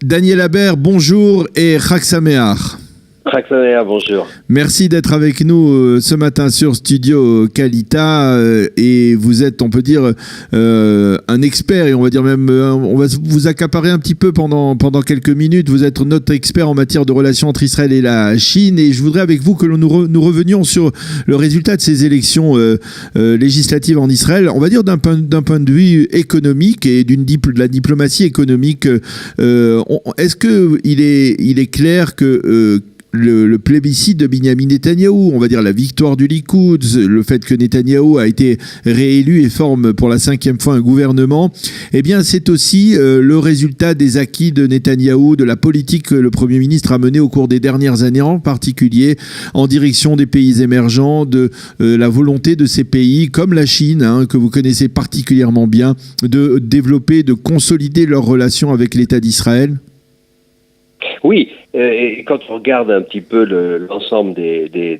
Daniel Aber, bonjour et Chag Sameach. Chag Sameach, bonjour. Merci d'être avec nous ce matin sur Studio Kalita et vous êtes, on peut dire, un expert et on va dire même, on va vous accaparer un petit peu pendant quelques minutes. Vous êtes notre expert en matière de relations entre Israël et la Chine et je voudrais avec vous que nous revenions sur le résultat de ces élections législatives en Israël. On va dire d'un point de vue économique et de la diplomatie économique. Est-ce que il est clair que le plébiscite de Binyamin Netanyahou, on va dire la victoire du Likoud, le fait que Netanyahou a été réélu et forme pour la 5e fois un gouvernement, eh bien c'est aussi le résultat des acquis de Netanyahou, de la politique que le Premier ministre a menée au cours des dernières années, en particulier en direction des pays émergents, de la volonté de ces pays, comme la Chine, que vous connaissez particulièrement bien, de développer, de consolider leurs relations avec l'État d'Israël. Oui, et quand on regarde un petit peu l'ensemble des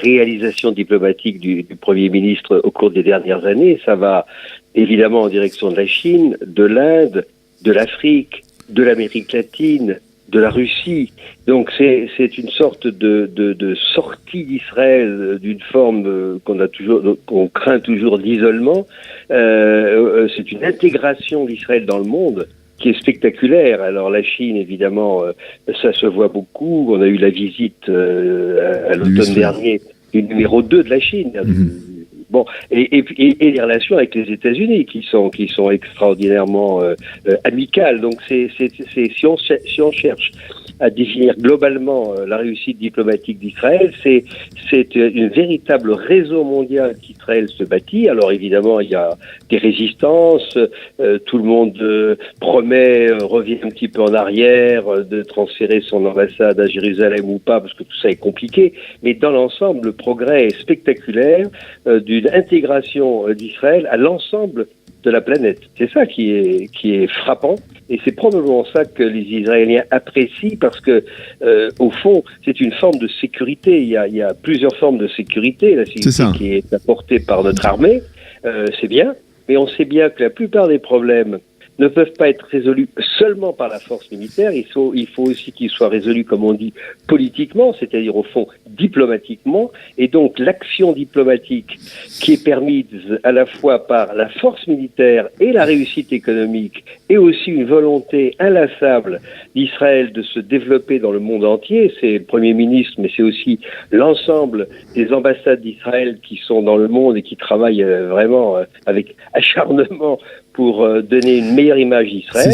réalisations diplomatiques du Premier ministre au cours des dernières années, ça va évidemment en direction de la Chine, de l'Inde, de l'Afrique, de l'Amérique latine, de la Russie. Donc c'est une sorte de sortie d'Israël d'une forme qu'on craint toujours d'isolement. C'est une intégration d'Israël dans le monde qui est spectaculaire. Alors la Chine, évidemment, ça se voit beaucoup. On a eu la visite à l'automne dernier du numéro 2 de la Chine. Bon, et les relations avec les États-Unis qui sont extraordinairement amicales. Donc si on cherche à définir globalement la réussite diplomatique d'Israël, c'est une véritable réseau mondial qu'Israël se bâtit. Alors évidemment, il y a des résistances, tout le monde revient un petit peu en arrière, de transférer son ambassade à Jérusalem ou pas, parce que tout ça est compliqué. Mais dans l'ensemble, le progrès est spectaculaire d'une intégration d'Israël à l'ensemble de la planète. C'est ça qui est frappant. Et c'est probablement ça que les Israéliens apprécient parce que, au fond, c'est une forme de sécurité. Il y a plusieurs formes de sécurité. La sécurité qui est apportée par notre armée, c'est bien. Mais on sait bien que la plupart des problèmes ne peuvent pas être résolus seulement par la force militaire. Il faut aussi qu'ils soient résolus, comme on dit, politiquement, c'est-à-dire au fond diplomatiquement. Et donc l'action diplomatique qui est permise à la fois par la force militaire et la réussite économique, et aussi une volonté inlassable d'Israël de se développer dans le monde entier. C'est le Premier ministre, mais c'est aussi l'ensemble des ambassades d'Israël qui sont dans le monde et qui travaillent vraiment avec acharnement pour donner une meilleure image d'Israël.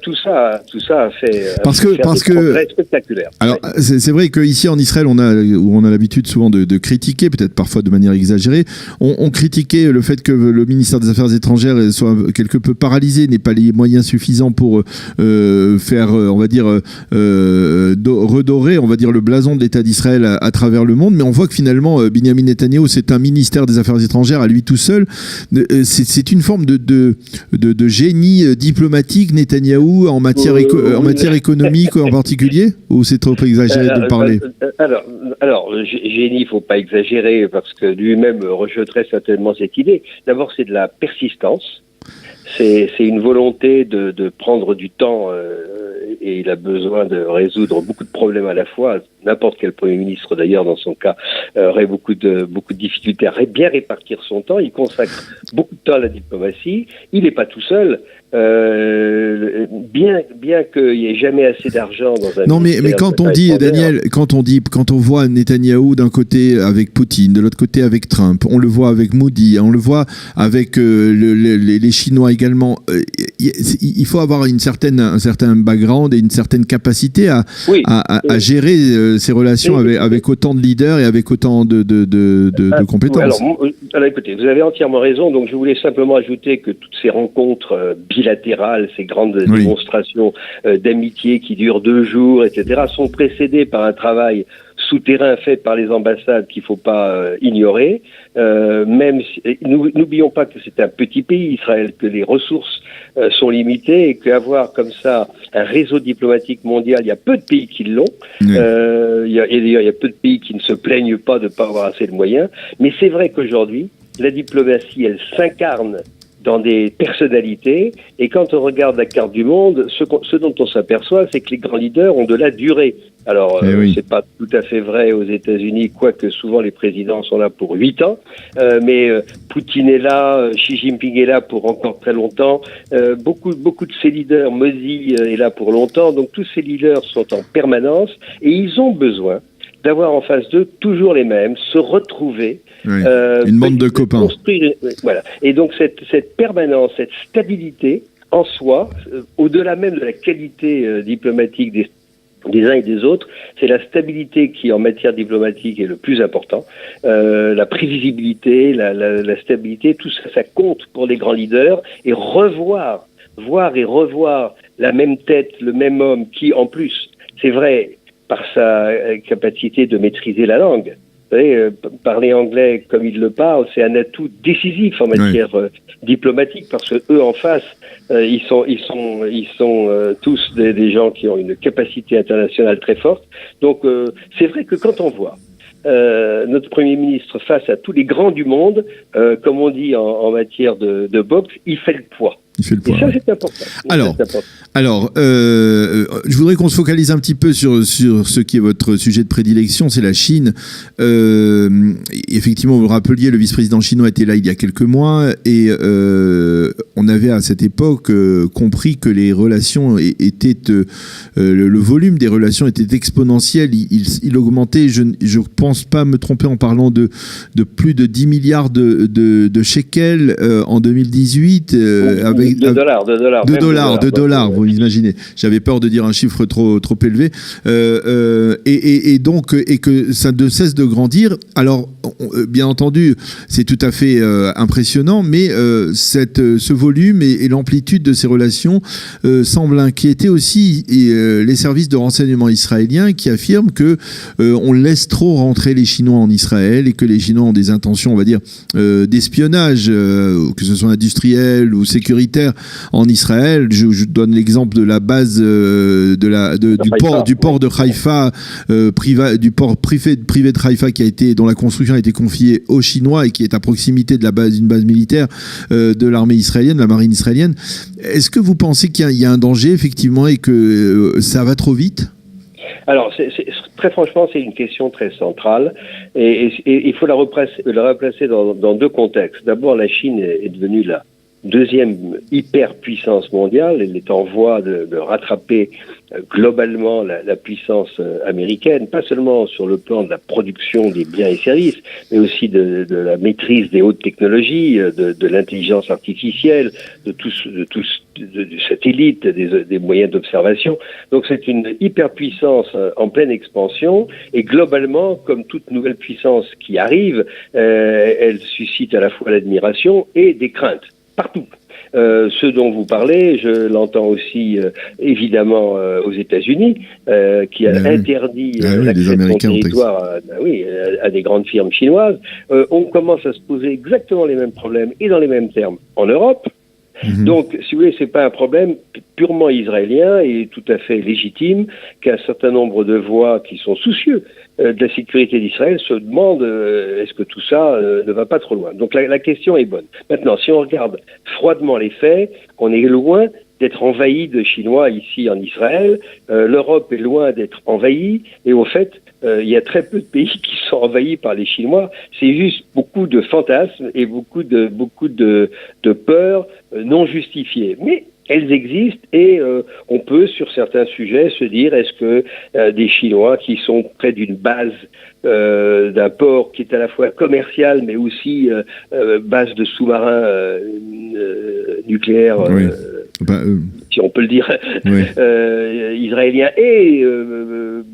Tout ça a fait des progrès spectaculaires. Alors, c'est vrai qu'ici en Israël, on a l'habitude souvent de critiquer, peut-être parfois de manière exagérée, on critiquait le fait que le ministère des Affaires étrangères soit quelque peu paralysé, n'ait pas les moyens suffisants pour faire, on va dire, redorer, on va dire, le blason de l'État d'Israël à travers le monde. Mais on voit que finalement, Binyamin Netanyahou, c'est un ministère des Affaires étrangères à lui tout seul. C'est une forme de génie diplomatique, Netanyahou, en matière économique en particulier, ou c'est trop exagéré de parler? Alors, génie, il ne faut pas exagérer parce que lui-même rejetterait certainement cette idée. D'abord, c'est de la persistance. C'est une volonté de prendre du temps et il a besoin de résoudre beaucoup de problèmes à la fois. N'importe quel Premier ministre, d'ailleurs, dans son cas, aurait beaucoup de difficultés à bien répartir son temps. Il consacre beaucoup de temps à la diplomatie. Il n'est pas tout seul. Bien qu'il n'y ait jamais assez d'argent dans un... Non, mais quand on dit, Daniel, quand on voit Netanyahou d'un côté avec Poutine, de l'autre côté avec Trump, on le voit avec Modi, on le voit avec les Chinois également, il faut avoir un certain background et une certaine capacité à gérer ces relations avec autant de leaders et avec autant de compétences. Alors écoutez, vous avez entièrement raison, donc je voulais simplement ajouter que toutes ces rencontres bilatérales, ces grandes démonstrations d'amitié qui durent 2 jours, etc., sont précédées par un travail souterrain fait par les ambassades qu'il ne faut pas ignorer. N'oublions pas que c'est un petit pays, Israël, que les ressources sont limitées et qu'avoir comme ça un réseau diplomatique mondial, il y a peu de pays qui l'ont. Il y a peu de pays qui ne se plaignent pas de ne pas avoir assez de moyens. Mais c'est vrai qu'aujourd'hui, la diplomatie, elle s'incarne dans des personnalités. Et quand on regarde la carte du monde, ce dont on s'aperçoit, c'est que les grands leaders ont de la durée. Alors, c'est pas tout à fait vrai aux États-Unis, quoique souvent les présidents sont là pour 8 ans. Mais Poutine est là, Xi Jinping est là pour encore très longtemps. Beaucoup de ces leaders, Modi est là pour longtemps. Donc tous ces leaders sont en permanence et ils ont besoin d'avoir en face d'eux toujours les mêmes, se retrouver. Oui, une bande de copains. Construire, voilà. Et donc cette permanence, cette stabilité en soi, au-delà même de la qualité diplomatique des uns et des autres, c'est la stabilité qui, en matière diplomatique, est le plus important. La prévisibilité, la stabilité, tout ça, ça compte pour les grands leaders. Et voir et revoir la même tête, le même homme qui, en plus, c'est vrai, par sa capacité de maîtriser la langue. Vous savez, parler anglais comme il le parle, c'est un atout décisif en matière diplomatique, parce que eux en face, ils sont tous des gens qui ont une capacité internationale très forte. Donc c'est vrai que quand on voit notre Premier ministre face à tous les grands du monde, comme on dit en matière de boxe, il fait le poids. Il fait le poids. Et ça, c'est important. Alors, je voudrais qu'on se focalise un petit peu sur ce qui est votre sujet de prédilection, c'est la Chine. Effectivement, vous le rappeliez, le vice-président chinois était là il y a quelques mois et on avait à cette époque compris que les relations étaient, le volume des relations était exponentiel. Il augmentait, je pense pas me tromper en parlant de plus de 10 milliards de shekels en 2018. De dollars, vous imaginez. J'avais peur de dire un chiffre trop élevé. Et donc, que ça ne cesse de grandir. Alors, bien entendu, c'est tout à fait impressionnant, mais ce volume et l'amplitude de ces relations semblent inquiéter aussi les services de renseignement israéliens qui affirment que on laisse trop rentrer les Chinois en Israël et que les Chinois ont des intentions, on va dire, d'espionnage, que ce soit industriel ou sécuritaire, en Israël. Je donne l'exemple de la base du port de Haïfa, du port privé de Haïfa dont la construction a été confiée aux Chinois et qui est à proximité de d'une base militaire de l'armée israélienne, de la marine israélienne. Est-ce que vous pensez qu'il y a un danger effectivement et que ça va trop vite ? Alors, très franchement, c'est une question très centrale et il faut la replacer dans deux contextes. D'abord, la Chine est devenue la deuxième hyperpuissance mondiale. Elle est en voie de rattraper globalement la puissance américaine, pas seulement sur le plan de la production des biens et services, mais aussi de la maîtrise des hautes technologies, de l'intelligence artificielle, du satellite, des moyens d'observation. Donc c'est une hyperpuissance en pleine expansion et globalement, comme toute nouvelle puissance qui arrive, elle suscite à la fois l'admiration et des craintes. Partout. Ce dont vous parlez, je l'entends aussi évidemment aux États-Unis, qui a interdit l'accès de son territoire à des grandes firmes chinoises. On commence à se poser exactement les mêmes problèmes et dans les mêmes termes en Europe. Donc, si vous voulez, c'est pas un problème purement israélien et tout à fait légitime qu'un certain nombre de voix qui sont soucieux de la sécurité d'Israël se demandent est-ce que tout ça ne va pas trop loin. Donc la question est bonne. Maintenant, si on regarde froidement les faits, on est loin d'être envahi de Chinois ici en Israël. L'Europe est loin d'être envahie et au fait, il y a très peu de pays qui sont envahis par les Chinois. C'est juste beaucoup de fantasmes et beaucoup de peurs non justifiées. Mais elles existent et on peut, sur certains sujets, se dire est-ce que des Chinois qui sont près d'une base d'un port qui est à la fois commercial mais aussi base de sous-marins nucléaires, si on peut le dire, israélien et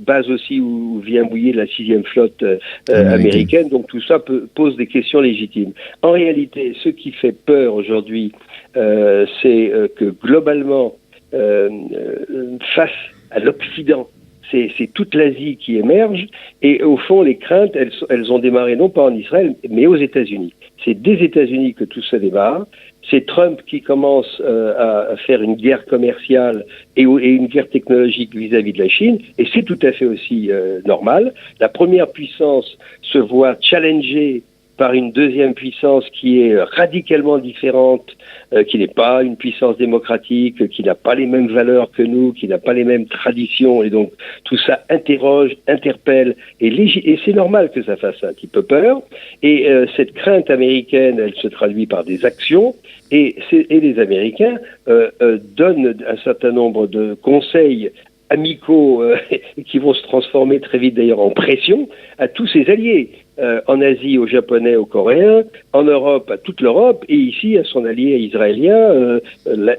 base aussi où vient mouiller la 6e flotte américaine. Donc tout ça pose des questions légitimes. En réalité, ce qui fait peur aujourd'hui, c'est que globalement, face à l'Occident, c'est toute l'Asie qui émerge et au fond les craintes elles ont démarré non pas en Israël mais aux États-Unis. C'est des États-Unis que tout ça démarre. C'est Trump qui commence à faire une guerre commerciale et une guerre technologique vis-à-vis de la Chine, et c'est tout à fait aussi normal. La première puissance se voit challengée par une deuxième puissance qui est radicalement différente, qui n'est pas une puissance démocratique, qui n'a pas les mêmes valeurs que nous, qui n'a pas les mêmes traditions, et donc tout ça interroge, interpelle, et c'est normal que ça fasse un petit peu peur. Et cette crainte américaine, elle se traduit par des actions, et les Américains donnent un certain nombre de conseils amicaux qui vont se transformer très vite d'ailleurs en pression à tous ses alliés. En Asie, aux Japonais, aux Coréens, en Europe, à toute l'Europe, et ici à son allié israélien.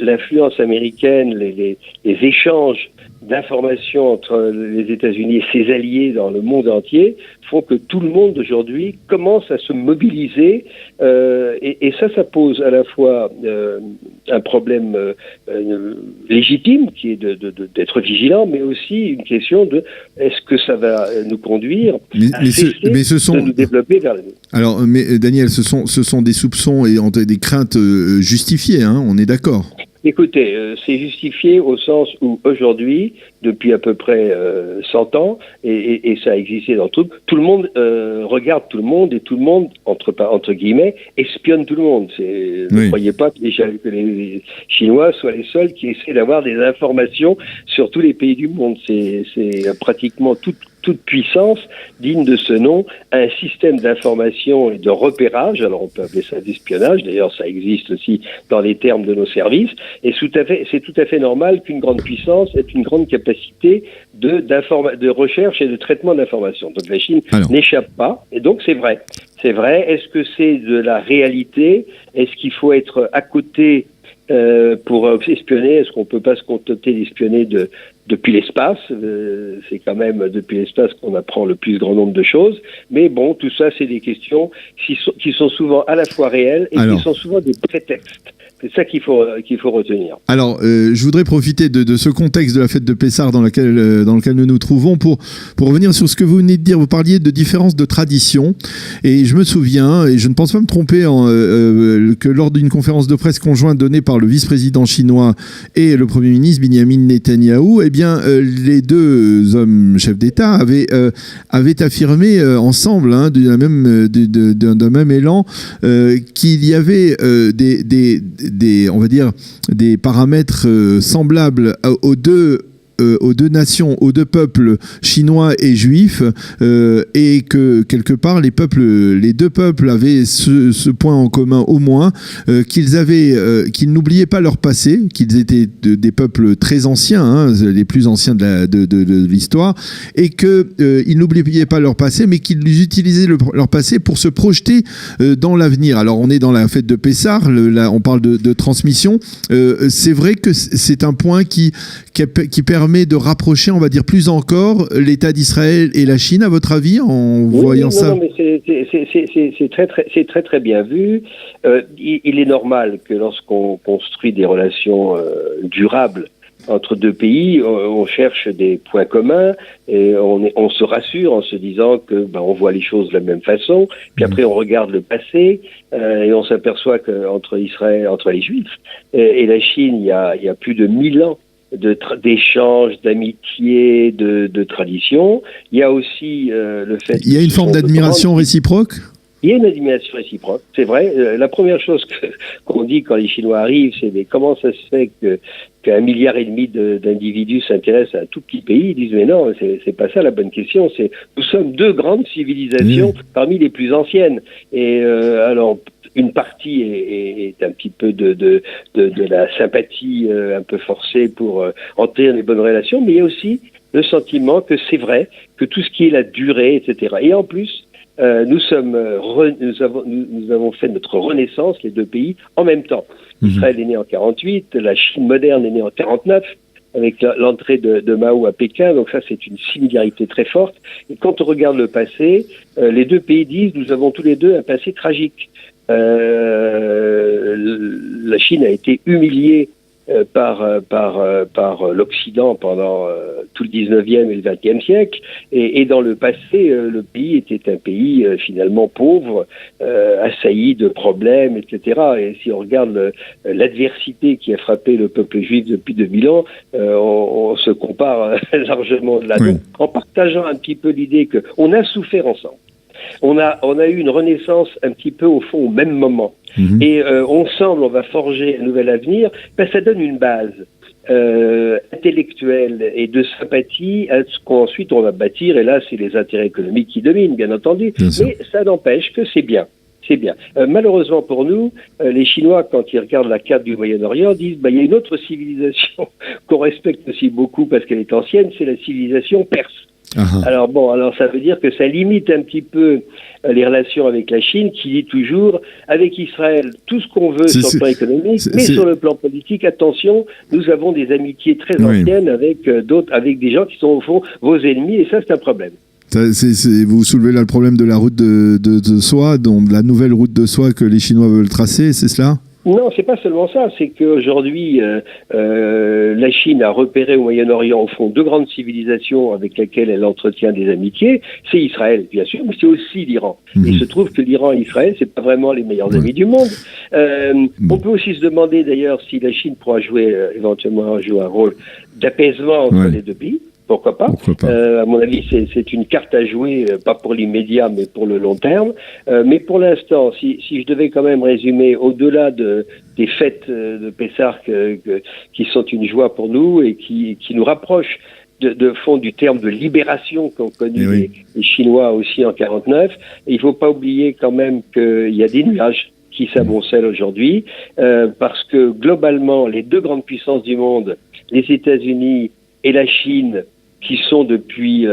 L'influence américaine, les échanges d'informations entre les États-Unis et ses alliés dans le monde entier font que tout le monde aujourd'hui commence à se mobiliser, et ça pose à la fois un problème légitime qui est d'être vigilant, mais aussi une question de est-ce que ça va nous conduire à nous développer vers le... Alors, mais Daniel, ce sont des soupçons et des craintes justifiées, hein, on est d'accord. Écoutez, c'est justifié au sens où aujourd'hui, depuis à peu près 100 ans, et ça a existé dans tout le monde regarde tout le monde, et tout le monde, entre guillemets, espionne tout le monde. Ne croyez pas que les Chinois soient les seuls qui essaient d'avoir des informations sur tous les pays du monde. C'est pratiquement toute puissance digne de ce nom a un système d'information et de repérage. Alors on peut appeler ça d'espionnage, d'ailleurs ça existe aussi dans les termes de nos services, et c'est tout à fait normal qu'une grande puissance ait une grande capacité de recherche et de traitement d'informations. Donc la Chine n'échappe pas, et donc c'est vrai. C'est vrai. Est-ce que c'est de la réalité? Est-ce qu'il faut être à côté pour espionner? Est-ce qu'on peut pas se contenter d'espionner depuis l'espace? C'est quand même depuis l'espace qu'on apprend le plus grand nombre de choses. Mais bon, tout ça, c'est des questions qui sont souvent à la fois réelles et qui sont souvent des prétextes. C'est ça qu'il faut retenir. Alors, je voudrais profiter de ce contexte de la fête de Pessah dans lequel nous nous trouvons pour revenir sur ce que vous venez de dire. Vous parliez de différences de tradition, et je me souviens, et je ne pense pas me tromper, que lors d'une conférence de presse conjointe donnée par le vice-président chinois et le Premier ministre Benjamin Netanyahou, eh bien, les deux hommes chefs d'État avaient affirmé ensemble, hein, d'un même élan, qu'il y avait on va dire des paramètres semblables aux deux nations, aux deux peuples chinois et juifs, et que quelque part les deux peuples avaient ce point en commun au moins, qu'ils n'oubliaient pas leur passé, qu'ils étaient des peuples très anciens, hein, les plus anciens de l'histoire, et qu'ils n'oubliaient pas leur passé, mais qu'ils utilisaient leur passé pour se projeter dans l'avenir. Alors on est dans la fête de Pessah, on parle de transmission. C'est vrai que c'est un point qui permet de rapprocher, on va dire, plus encore l'État d'Israël et la Chine, à votre avis, en voyant ça? Non, mais c'est très très bien vu. Il est normal que lorsqu'on construit des relations durables entre deux pays, on cherche des points communs, et on se rassure en se disant que on voit les choses de la même façon. Puis après on regarde le passé, et on s'aperçoit qu'entre les Juifs et la Chine, il y a plus de 1000 ans d'échanges, d'amitié, de tradition. Il y a aussi le fait... Il y a une forme d'admiration réciproque? Il y a une admiration réciproque, c'est vrai. La première chose qu'on dit quand les Chinois arrivent, c'est mais comment ça se fait qu'un milliard et demi d'individus s'intéressent à un tout petit pays? Ils disent mais non, c'est pas ça la bonne question. Nous sommes deux grandes civilisations parmi les plus anciennes. Et alors une partie est un petit peu de la sympathie un peu forcée pour entrer les bonnes relations, mais il y a aussi le sentiment que c'est vrai que tout ce qui est la durée, etc. Et en plus, nous avons fait notre renaissance, les deux pays, en même temps. Israël est né en 48, la Chine moderne est née en 49, avec l'entrée de Mao à Pékin, donc ça c'est une similarité très forte. Et quand on regarde le passé, les deux pays disent nous avons tous les deux un passé tragique. La Chine a été humiliée par l'Occident pendant tout le 19e et le 20e siècle, et dans le passé, le pays était un pays finalement pauvre, assailli de problèmes, etc. Et si on regarde l'adversité qui a frappé le peuple juif depuis 2000 ans, on se compare largement de là. Donc, en partageant un petit peu l'idée qu'on a souffert ensemble. on a eu une renaissance un petit peu au fond au même moment. Et on va forger un nouvel avenir, ça donne une base intellectuelle et de sympathie à ce qu'ensuite on va bâtir, et là c'est les intérêts économiques qui dominent, bien entendu, mais ça n'empêche que c'est bien. C'est bien. Malheureusement pour nous, les Chinois, quand ils regardent la carte du Moyen-Orient, disent il y a une autre civilisation qu'on respecte aussi beaucoup parce qu'elle est ancienne, c'est la civilisation perse. Alors ça veut dire que ça limite un petit peu les relations avec la Chine, qui dit toujours avec Israël tout ce qu'on veut sur le plan économique, mais sur le plan politique, attention, nous avons des amitiés très anciennes avec d'autres, avec des gens qui sont au fond vos ennemis, et ça c'est un problème. Vous soulevez là le problème de la route de soie, donc la nouvelle route de soie que les Chinois veulent tracer, c'est cela ? Non, c'est pas seulement ça, c'est qu'aujourd'hui, la Chine a repéré au Moyen-Orient, au fond, deux grandes civilisations avec lesquelles elle entretient des amitiés. C'est Israël, bien sûr, mais c'est aussi l'Iran. Il se trouve que l'Iran et Israël, c'est pas vraiment les meilleurs amis du monde. On peut aussi se demander, d'ailleurs, si la Chine pourra jouer, éventuellement, un rôle d'apaisement entre les deux pays. Pourquoi pas, à mon avis, c'est une carte à jouer, pas pour l'immédiat, mais pour le long terme. Mais pour l'instant, si je devais quand même résumer, au-delà des fêtes de Pessah qui sont une joie pour nous et qui nous rapprochent de fond du terme de libération qu'ont connu les Chinois aussi en 49, il faut pas oublier quand même qu'il y a des nuages qui s'amoncellent aujourd'hui, parce que globalement, les deux grandes puissances du monde, les États-Unis et la Chine, qui sont depuis...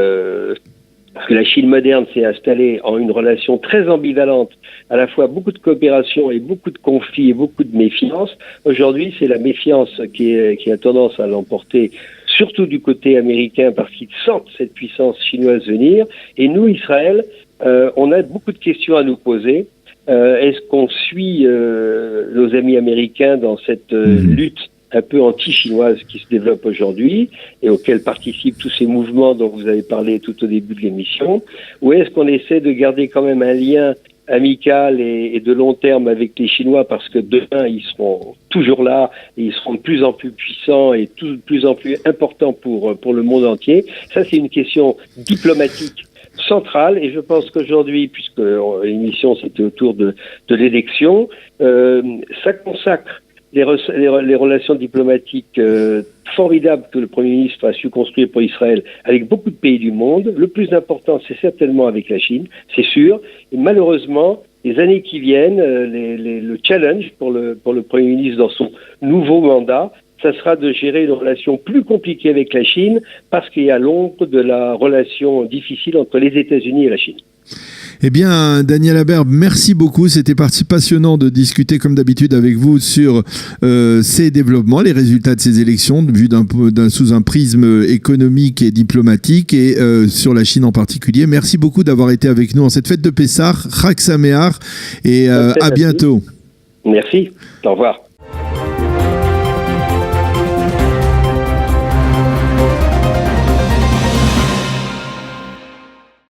parce que la Chine moderne s'est installée en une relation très ambivalente, à la fois beaucoup de coopération et beaucoup de conflits et beaucoup de méfiance. Aujourd'hui, c'est la méfiance qui a tendance à l'emporter, surtout du côté américain, parce qu'ils sentent cette puissance chinoise venir. Et nous, Israël, on a beaucoup de questions à nous poser. Est-ce qu'on suit nos amis américains dans cette lutte un peu anti-chinoise qui se développe aujourd'hui et auquel participent tous ces mouvements dont vous avez parlé tout au début de l'émission, ou est-ce qu'on essaie de garder quand même un lien amical et de long terme avec les Chinois, parce que demain ils seront toujours là et ils seront de plus en plus puissants et de plus en plus importants pour le monde entier. Ça, c'est une question diplomatique centrale, et je pense qu'aujourd'hui, puisque l'émission c'était autour de l'élection, ça consacre les relations diplomatiques formidables que le Premier ministre a su construire pour Israël avec beaucoup de pays du monde. Le plus important, c'est certainement avec la Chine, c'est sûr. Et malheureusement, les années qui viennent, le challenge pour le Premier ministre dans son nouveau mandat, ça sera de gérer une relation plus compliquée avec la Chine, parce qu'il y a l'ombre de la relation difficile entre les États-Unis et la Chine. Eh bien, Daniel Aberbe, merci beaucoup. C'était passionnant de discuter, comme d'habitude, avec vous sur ces développements, les résultats de ces élections, vus sous un prisme économique et diplomatique, et sur la Chine en particulier. Merci beaucoup d'avoir été avec nous en cette fête de Pessah. Chag Sameach, et à bientôt. Merci. Au revoir.